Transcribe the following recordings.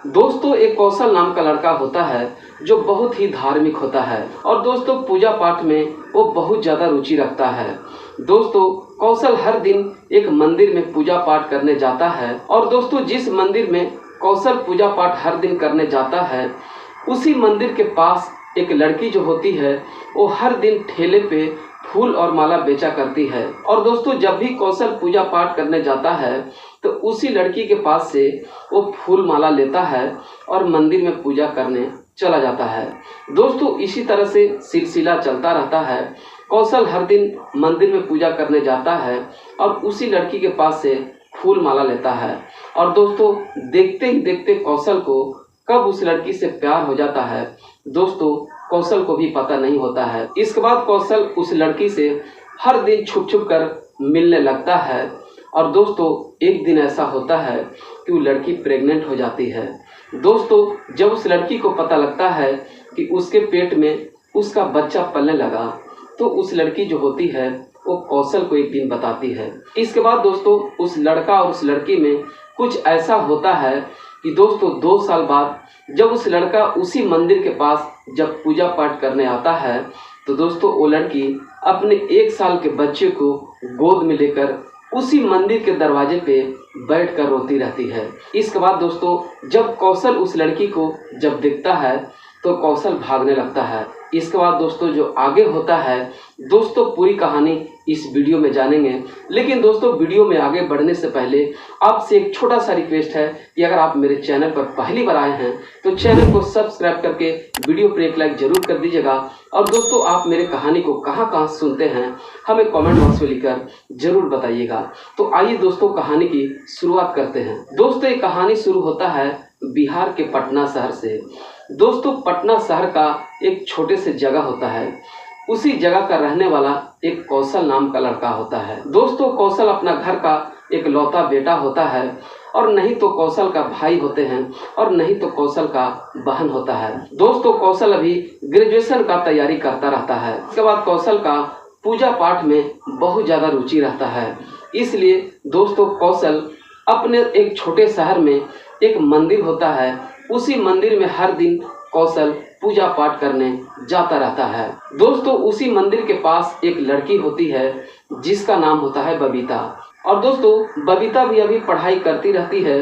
दोस्तों एक कौशल नाम का लड़का होता है जो बहुत ही धार्मिक होता है और दोस्तों पूजा पाठ में वो बहुत ज़्यादा रुचि रखता है। दोस्तों कौशल हर दिन एक मंदिर में पूजा पाठ करने जाता है और दोस्तों जिस मंदिर में कौशल पूजा पाठ हर दिन करने जाता है उसी मंदिर के पास एक लड़की जो होती है वो हर दिन ठेले पे फूल और माला बेचा करती है। और दोस्तों जब भी कौशल पूजा पाठ करने जाता है तो उसी लड़की के पास से वो फूल माला लेता है और मंदिर में पूजा करने चला जाता है। दोस्तों इसी तरह से सिलसिला चलता रहता है। कौशल हर दिन मंदिर में पूजा करने जाता है और उसी लड़की के पास से फूल माला लेता है और दोस्तों देखते ही देखते कौशल को कब उस लड़की से प्यार हो जाता है दोस्तों कौशल को भी पता नहीं होता है। इसके बाद कौशल उस लड़की से हर दिन छुप छुप कर मिलने लगता है और दोस्तों एक दिन ऐसा होता है कि वो लड़की प्रेग्नेंट हो जाती है। दोस्तों जब उस लड़की को पता लगता है कि उसके पेट में उसका बच्चा पलने लगा तो उस लड़की जो होती है वो कौशल को एक दिन बताती है। इसके बाद दोस्तों उस लड़का और उस लड़की में कुछ ऐसा होता है कि दोस्तों 2 साल बाद जब उस लड़का उसी मंदिर के पास जब पूजा पाठ करने आता है तो दोस्तों वो लड़की अपने 1 साल के बच्चे को गोद में लेकर उसी मंदिर के दरवाजे पे बैठकर रोती रहती है। इसके बाद दोस्तों जब कौशल उस लड़की को जब देखता है तो कौशल भागने लगता है। इसके बाद दोस्तों जो आगे होता है दोस्तों पूरी कहानी इस वीडियो में जानेंगे। लेकिन दोस्तों वीडियो में आगे बढ़ने से पहले आपसे एक छोटा सा रिक्वेस्ट है कि अगर आप मेरे चैनल पर पहली बार आए हैं तो चैनल को सब्सक्राइब करके वीडियो पर एक लाइक जरूर कर दीजिएगा। और दोस्तों आप मेरे कहानी को कहाँ कहाँ सुनते हैं हमें कमेंट बॉक्स में लिखकर जरूर बताइएगा। तो आइए दोस्तों कहानी की शुरुआत करते हैं। दोस्तों ये कहानी शुरू होता है बिहार के पटना शहर से। दोस्तों पटना शहर का एक छोटे से जगह होता है, उसी जगह का रहने वाला एक कौशल नाम का लड़का होता है। दोस्तों कौशल अपना घर का एक लौता बेटा होता है और नहीं तो कौशल का भाई होते हैं और नहीं तो कौशल का बहन होता है। दोस्तों कौशल अभी ग्रेजुएशन का तैयारी करता रहता है। इसके बाद कौशल का पूजा पाठ में बहुत ज़्यादा रुचि रहता है। इसलिए दोस्तों कौशल अपने एक छोटे शहर में एक मंदिर होता है, उसी मंदिर में हर दिन कौशल पूजा पाठ करने जाता रहता है। दोस्तों उसी मंदिर के पास एक लड़की होती है जिसका नाम होता है बबीता। और दोस्तों बबीता भी अभी पढ़ाई करती रहती है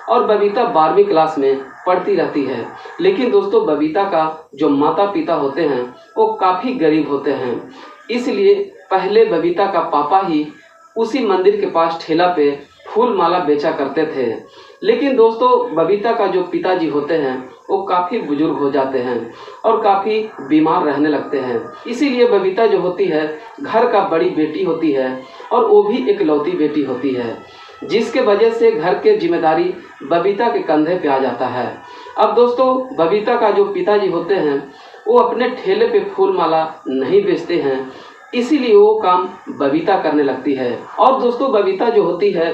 और बबीता 12वीं क्लास में पढ़ती रहती है। लेकिन दोस्तों बबीता का जो माता पिता होते हैं वो काफ़ी गरीब होते हैं। इसलिए पहले बबीता का पापा ही उसी मंदिर के पास ठेला पे फूल माला बेचा करते थे। लेकिन दोस्तों बबीता का जो पिताजी होते हैं वो काफ़ी बुजुर्ग हो जाते हैं और काफ़ी बीमार रहने लगते हैं। इसीलिए बबीता जो होती है घर का बड़ी बेटी होती है और वो भी इकलौती बेटी होती है, जिसके वजह से घर के जिम्मेदारी बबीता के कंधे पे आ जाता है। अब दोस्तों बबीता का जो पिताजी होते हैं वो अपने ठेले पे फूल माला नहीं बेचते हैं, इसीलिए वो काम बबीता करने लगती है। और दोस्तों बबीता जो होती है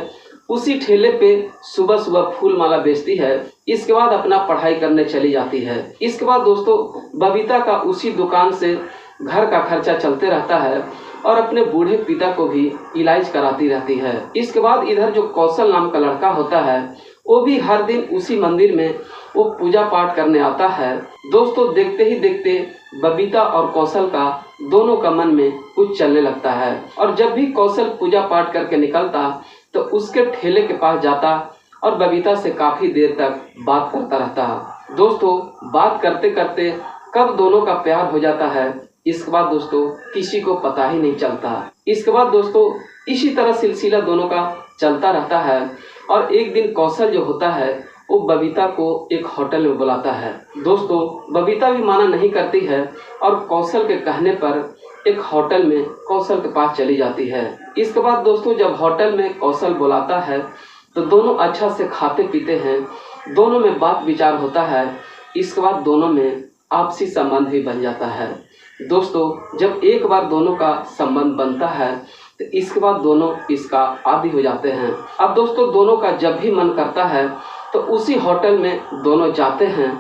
उसी ठेले पे सुबह सुबह फूल माला बेचती है। इसके बाद अपना पढ़ाई करने चली जाती है। इसके बाद दोस्तों बबीता का उसी दुकान से घर का खर्चा चलते रहता है और अपने बूढ़े पिता को भी इलाज कराती रहती है। इसके बाद इधर जो कौशल नाम का लड़का होता है वो भी हर दिन उसी मंदिर में वो पूजा पाठ करने आता है। दोस्तों देखते ही देखते बबीता और कौशल का दोनों का मन में कुछ चलने लगता है और जब भी कौशल पूजा पाठ करके निकलता तो उसके ठेले के पास जाता और बबीता से काफ़ी देर तक बात करता रहता। दोस्तों बात करते करते कब दोनों का प्यार हो जाता है इसके बाद दोस्तों किसी को पता ही नहीं चलता। इसके बाद दोस्तों इसी तरह सिलसिला दोनों का चलता रहता है और एक दिन कौशल जो होता है वो बबीता को एक होटल में बुलाता है। दोस्तों बबीता भी माना नहीं करती है और कौशल के कहने पर एक होटल में कौशल के पास चली जाती है। इसके बाद दोस्तों जब होटल में कौशल बुलाता है तो दोनों अच्छा से खाते पीते हैं, दोनों में बात विचार होता है। इसके बाद दोनों में आपसी संबंध भी बन जाता है। दोस्तों जब एक बार दोनों का संबंध बनता है तो इसके बाद दोनों इसका आदी हो जाते हैं। अब दोस्तों दोनों का जब भी मन करता है तो उसी होटल में दोनों जाते हैं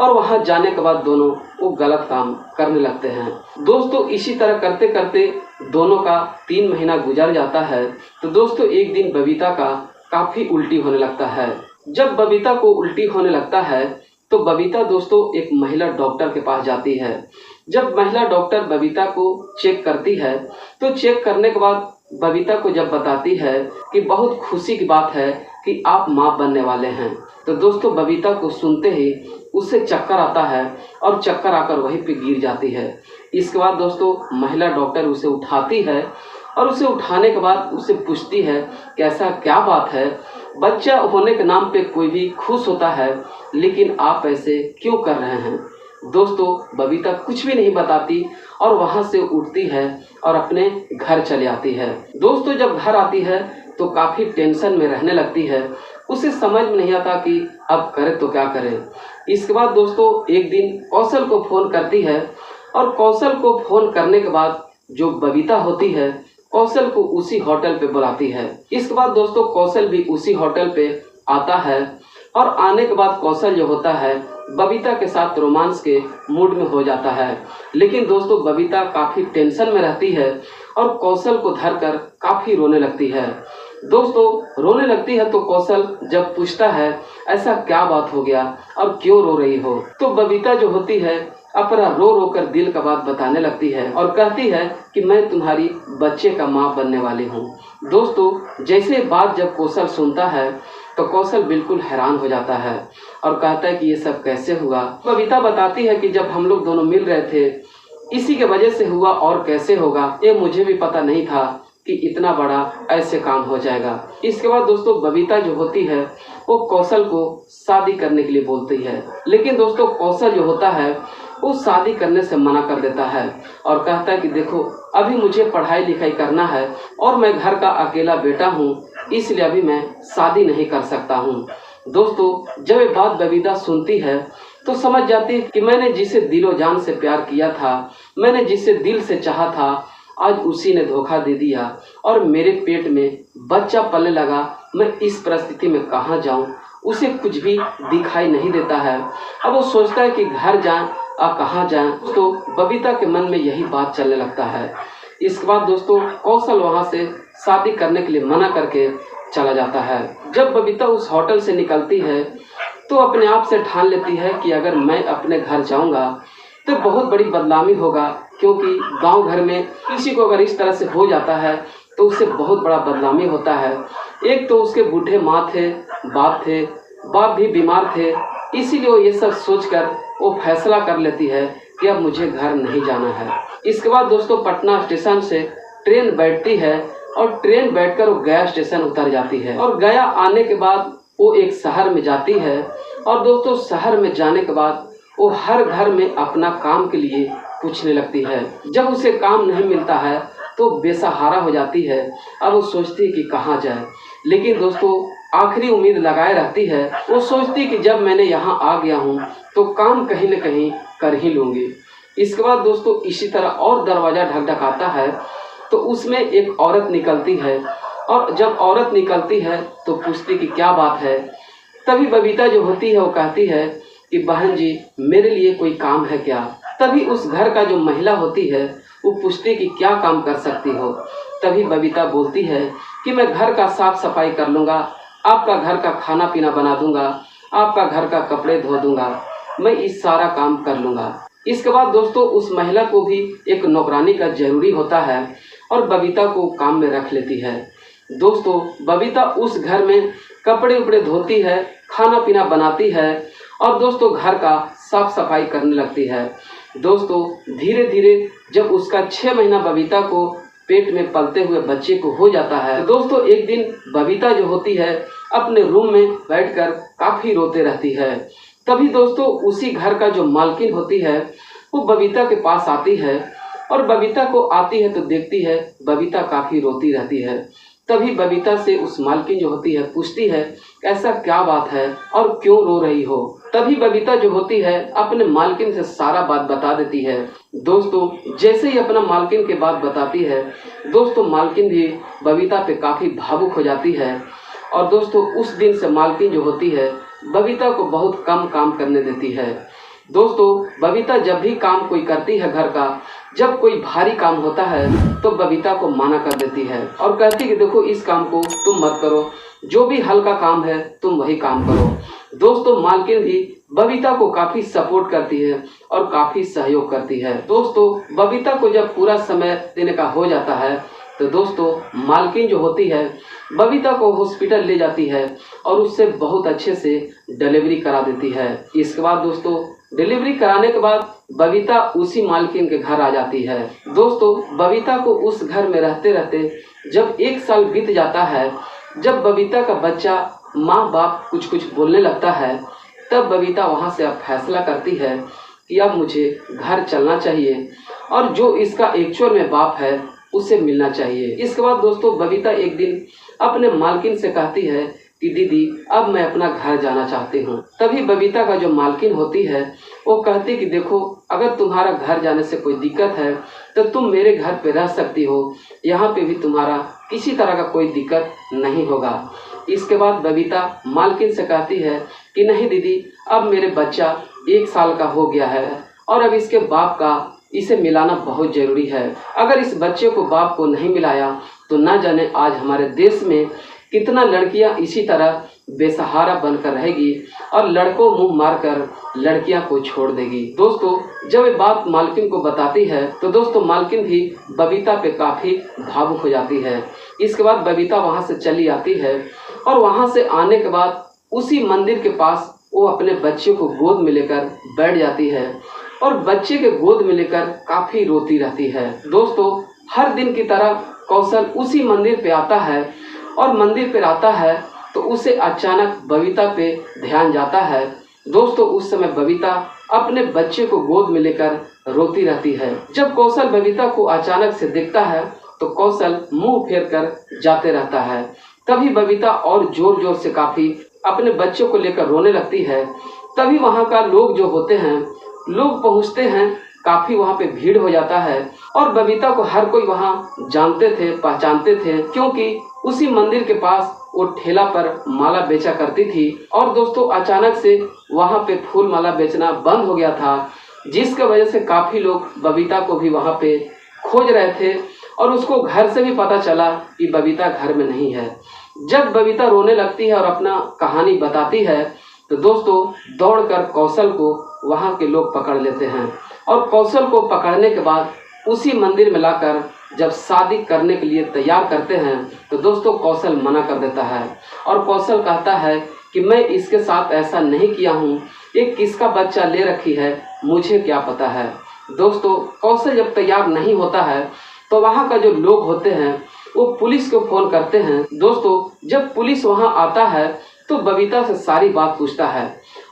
और वहां जाने के बाद दोनों वो गलत काम करने लगते हैं। दोस्तों इसी तरह करते करते दोनों का 3 महीना गुजर जाता है। तो दोस्तों एक दिन बबीता का काफ़ी उल्टी होने लगता है। जब बबीता को उल्टी होने लगता है तो बबीता दोस्तों एक महिला डॉक्टर के पास जाती है। जब महिला डॉक्टर बबीता को चेक करती है तो चेक करने के बाद बबीता को जब बताती है कि बहुत खुशी की बात है कि आप माँ बनने वाले हैं, तो दोस्तों बबीता को सुनते ही उसे चक्कर आता है और चक्कर आकर वहीं पे गिर जाती है। इसके बाद दोस्तों महिला डॉक्टर उसे उठाती है और उसे उठाने के बाद उसे पूछती है कि ऐसा क्या बात है, बच्चा होने के नाम पे कोई भी खुश होता है, लेकिन आप ऐसे क्यों कर रहे हैं। दोस्तों बबीता कुछ भी नहीं बताती और वहाँ से उठती है और अपने घर चले आती है। दोस्तों जब घर आती है तो काफ़ी टेंशन में रहने लगती है। उसे समझ में नहीं आता कि अब करे तो क्या करे। इसके बाद दोस्तों एक दिन कौशल को फ़ोन करती है और कौशल को फ़ोन करने के बाद जो बबीता होती है कौशल को उसी होटल पे बुलाती है। इसके बाद दोस्तों कौशल भी उसी होटल पे आता है और आने के बाद कौशल जो होता है बबीता के साथ रोमांस के मूड में हो जाता है। लेकिन दोस्तों बबीता काफ़ी टेंशन में रहती है और कौशल को धरकर काफ़ी रोने लगती है। दोस्तों रोने लगती है तो कौशल जब पूछता है ऐसा क्या बात हो गया और क्यों रो रही हो, तो बबीता जो होती है अपना रो रो कर दिल का बात बताने लगती है और कहती है कि मैं तुम्हारी बच्चे का माँ बनने वाली हूँ। दोस्तों जैसे बात जब कौशल सुनता है तो कौशल बिल्कुल हैरान हो जाता है और कहता है कि ये सब कैसे हुआ। बबीता बताती है कि जब हम लोग दोनों मिल रहे थे इसी के वजह से हुआ, और कैसे होगा ये मुझे भी पता नहीं था कि इतना बड़ा ऐसे काम हो जाएगा। इसके बाद दोस्तों बबीता जो होती है वो कौशल को शादी करने के लिए बोलती है, लेकिन दोस्तों कौशल जो होता है वो शादी करने से मना कर देता है और कहता है कि देखो अभी मुझे पढ़ाई लिखाई करना है और मैं घर का अकेला बेटा हूँ, इसलिए अभी मैं शादी नहीं कर सकता हूँ। दोस्तों जब ये बात बबीता सुनती है तो समझ जाती है कि मैंने जिसे दिलो जान से प्यार किया था, मैंने जिसे दिल से चाहा था, आज उसी ने धोखा दे दिया और मेरे पेट में बच्चा पलने लगा। मैं इस परिस्थिति में कहाँ जाऊँ, उसे कुछ भी दिखाई नहीं देता है। अब वो सोचता है कि घर जाएं और कहाँ जाएं। तो बबीता के मन में यही बात चलने लगता है। इसके बाद दोस्तों कौशल वहाँ से शादी करने के लिए मना करके चला जाता है। जब बबीता उस होटल से निकलती है तो अपने आप से ठान लेती है कि अगर मैं अपने घर जाऊँगा तो बहुत बड़ी बदनामी होगा, क्योंकि गांव घर में किसी को अगर इस तरह से हो जाता है तो उससे बहुत बड़ा बदनामी होता है। एक तो उसके बूढ़े माँ थे, बाप भी बीमार थे, इसीलिए वो ये सब सोचकर वो फैसला कर लेती है कि अब मुझे घर नहीं जाना है। इसके बाद दोस्तों पटना स्टेशन से ट्रेन बैठती है और ट्रेन बैठकर वो गया स्टेशन उतर जाती है और गया आने के बाद वो एक शहर में जाती है और दोस्तों शहर में जाने के बाद वो हर घर में अपना काम के लिए पूछने लगती है। जब उसे काम नहीं मिलता है तो बेसहारा हो जाती है। अब वो सोचती है कि कहाँ जाए, लेकिन दोस्तों आखिरी उम्मीद लगाए रहती है। वो सोचती कि जब मैंने यहाँ आ गया हूँ तो काम कहीं न कहीं कर ही लूँगी। इसके बाद दोस्तों इसी तरह और दरवाज़ा ढकढकाता है तो उसमें एक औरत निकलती है और जब औरत निकलती है तो पूछती कि क्या बात है। तभी बबीता जो होती है वो कहती है कि बहन जी मेरे लिए कोई काम है क्या। तभी उस घर का जो महिला होती है वो पूछती कि क्या काम कर सकती हो। तभी बबीता बोलती है कि मैं घर का साफ सफाई कर लूँगा, आपका घर का खाना पीना बना दूँगा, आपका घर का कपड़े धो दूँगा, मैं इस सारा काम कर लूँगा। इसके बाद दोस्तों उस महिला को भी एक नौकरानी का ज़रूरी होता है और बबीता को काम में रख लेती है। दोस्तों बबीता उस घर में कपड़े उपड़े धोती है, खाना पीना बनाती है और दोस्तों घर का साफ सफाई करने लगती है। दोस्तों धीरे धीरे जब उसका 6 महीना बबीता को पेट में पलते हुए बच्चे को हो जाता है तो दोस्तों एक दिन बबीता जो होती है अपने रूम में बैठकर काफ़ी रोते रहती है। तभी दोस्तों उसी घर का जो मालकिन होती है वो बबीता के पास आती है और बबीता को आती है तो देखती है बबीता काफ़ी रोती रहती है। तभी बबीता से उस मालकिन जो होती है पूछती है ऐसा क्या बात है और क्यों रो रही हो। तभी बबीता जो होती है अपने मालकिन से सारा बात बता देती है। दोस्तों जैसे ही अपना मालकिन की बात बताती है दोस्तों मालकिन भी बबीता पे काफ़ी भावुक हो जाती है और दोस्तों उस दिन से मालकिन जो होती है बबीता को बहुत कम काम करने देती है। दोस्तों बबीता जब भी काम कोई करती है घर का, जब कोई भारी काम होता है तो बबीता को मना कर देती है और कहती कि देखो इस काम को तुम मत करो, जो भी हल्का काम है तुम वही काम करो। दोस्तों मालकिन भी बबीता को काफी सपोर्ट करती है और काफी सहयोग करती है। दोस्तों बबीता को जब पूरा समय देने का हो जाता है तो दोस्तों मालकिन जो होती है बबीता को हॉस्पिटल ले जाती है और उससे बहुत अच्छे से डिलीवरी करा देती है। इसके बाद दोस्तों डिलीवरी कराने के बाद बबीता उसी मालकिन के घर आ जाती है। दोस्तों बबीता को उस घर में रहते रहते जब 1 साल बीत जाता है, जब बबीता का बच्चा माँ बाप कुछ कुछ बोलने लगता है, तब बबीता वहाँ से अब फैसला करती है कि अब मुझे घर चलना चाहिए और जो इसका एक्चुअल में बाप है उससे मिलना चाहिए। इसके बाद दोस्तों बबीता एक दिन अपने मालकिन से कहती है कि दीदी अब मैं अपना घर जाना चाहती हूँ। तभी बबीता का जो मालकिन होती है वो कहती कि देखो अगर तुम्हारा घर जाने से कोई दिक्कत है तो तुम मेरे घर पे रह सकती हो, यहाँ पे भी तुम्हारा किसी तरह का कोई दिक्कत नहीं होगा। इसके बाद बबीता मालकिन से कहती है कि नहीं दीदी अब मेरे बच्चा 1 साल का हो गया है और अब इसके बाप का इसे मिलाना बहुत ज़रूरी है। अगर इस बच्चे को बाप को नहीं मिलाया तो ना जाने आज हमारे देश में कितना लड़कियां इसी तरह बेसहारा बनकर रहेगी और लड़कों मुंह मारकर लड़कियां को छोड़ देगी। दोस्तों जब ये बात मालकिन को बताती है तो दोस्तों मालकिन भी बबीता पे काफ़ी भावुक हो जाती है। इसके बाद बबीता वहां से चली आती है और वहां से आने के बाद उसी मंदिर के पास वो अपने बच्चे को गोद में लेकर बैठ जाती है और बच्चे के गोद में लेकर काफ़ी रोती रहती है। दोस्तों हर दिन की तरह कौशल उसी मंदिर पे आता है और मंदिर पे आता है तो उसे अचानक बबीता पे ध्यान जाता है। दोस्तों उस समय बबीता अपने बच्चे को गोद में लेकर रोती रहती है। जब कौशल बबीता को अचानक से देखता है तो कौशल मुंह फेर कर जाते रहता है। तभी बबीता और जोर जोर से काफ़ी अपने बच्चे को लेकर रोने लगती है। तभी वहाँ का लोग जो होते हैं लोग पहुँचते हैं, काफ़ी वहाँ पे भीड़ हो जाता है और बबीता को हर कोई वहाँ जानते थे, पहचानते थे, क्योंकि उसी मंदिर के पास वो ठेला पर माला बेचा करती थी। और दोस्तों अचानक से वहाँ पे फूल माला बेचना बंद हो गया था, जिसकी वजह से काफ़ी लोग बबीता को भी वहाँ पे खोज रहे थे और उसको घर से भी पता चला कि बबीता घर में नहीं है। जब बबीता रोने लगती है और अपना कहानी बताती है तो दोस्तों दौड़कर कौशल को वहाँ के लोग पकड़ लेते हैं और कौशल को पकड़ने के बाद उसी मंदिर में लाकर जब शादी करने के लिए तैयार करते हैं तो दोस्तों कौशल मना कर देता है और कौशल कहता है कि मैं इसके साथ ऐसा नहीं किया हूँ, ये किसका बच्चा ले रखी है मुझे क्या पता है। दोस्तों कौशल जब तैयार नहीं होता है तो वहाँ का जो लोग होते हैं वो पुलिस को फ़ोन करते हैं। दोस्तों जब पुलिस वहाँ आता है तो बबीता से सारी बात पूछता है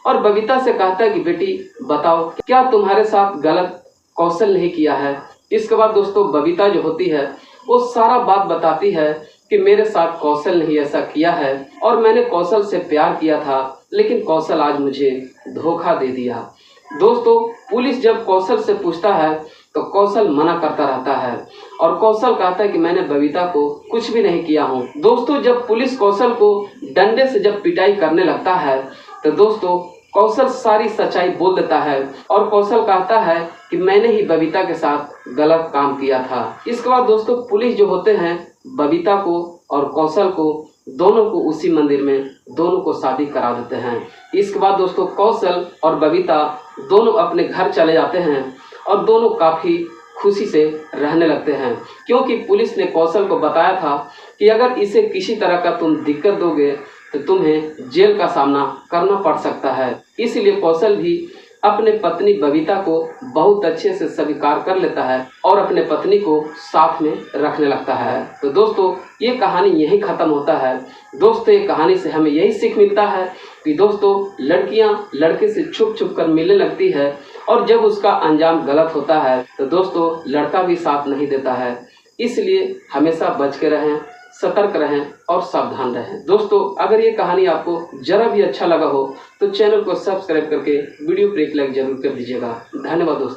और बबीता से कहता है कि बेटी बताओ क्या तुम्हारे साथ गलत कौशल नहीं किया है। इसके बाद दोस्तों बबीता जो होती है वो सारा बात बताती है कि मेरे साथ कौशल नहीं ऐसा किया है और मैंने कौशल से प्यार किया था, लेकिन कौशल आज मुझे धोखा दे दिया। दोस्तों पुलिस जब कौशल से पूछता है तो कौशल मना करता रहता है और कौशल कहता है कि मैंने बबीता को कुछ भी नहीं किया हूँ। दोस्तों जब पुलिस कौशल को डंडे से जब पिटाई करने लगता है तो दोस्तों कौशल सारी सच्चाई बोल देता है और कौशल कहता है कि मैंने ही बबीता के साथ गलत काम किया था। इसके बाद दोस्तों पुलिस जो होते हैं बबीता को और कौशल को दोनों को उसी मंदिर में दोनों को शादी करा देते हैं। इसके बाद दोस्तों कौशल और बबीता दोनों अपने घर चले जाते हैं और दोनों काफ़ी खुशी से रहने लगते हैं, क्योंकि पुलिस ने कौशल को बताया था कि अगर इसे किसी तरह का तुम दिक्कत दोगे तो तुम्हें जेल का सामना करना पड़ सकता है। इसलिए कौशल भी अपने पत्नी बबीता को बहुत अच्छे से स्वीकार कर लेता है और अपने पत्नी को साथ में रखने लगता है। तो दोस्तों ये कहानी यहीं ख़त्म होता है। दोस्तों ये कहानी से हमें यही सीख मिलता है कि दोस्तों लड़कियां लड़के से छुप छुप कर मिलने लगती है और जब उसका अंजाम गलत होता है तो दोस्तों लड़का भी साथ नहीं देता है। इसलिए हमेशा बच के रहें, सतर्क रहें और सावधान रहें। दोस्तों अगर ये कहानी आपको जरा भी अच्छा लगा हो तो चैनल को सब्सक्राइब करके वीडियो पर एक लाइक जरूर कर दीजिएगा। धन्यवाद दोस्तों।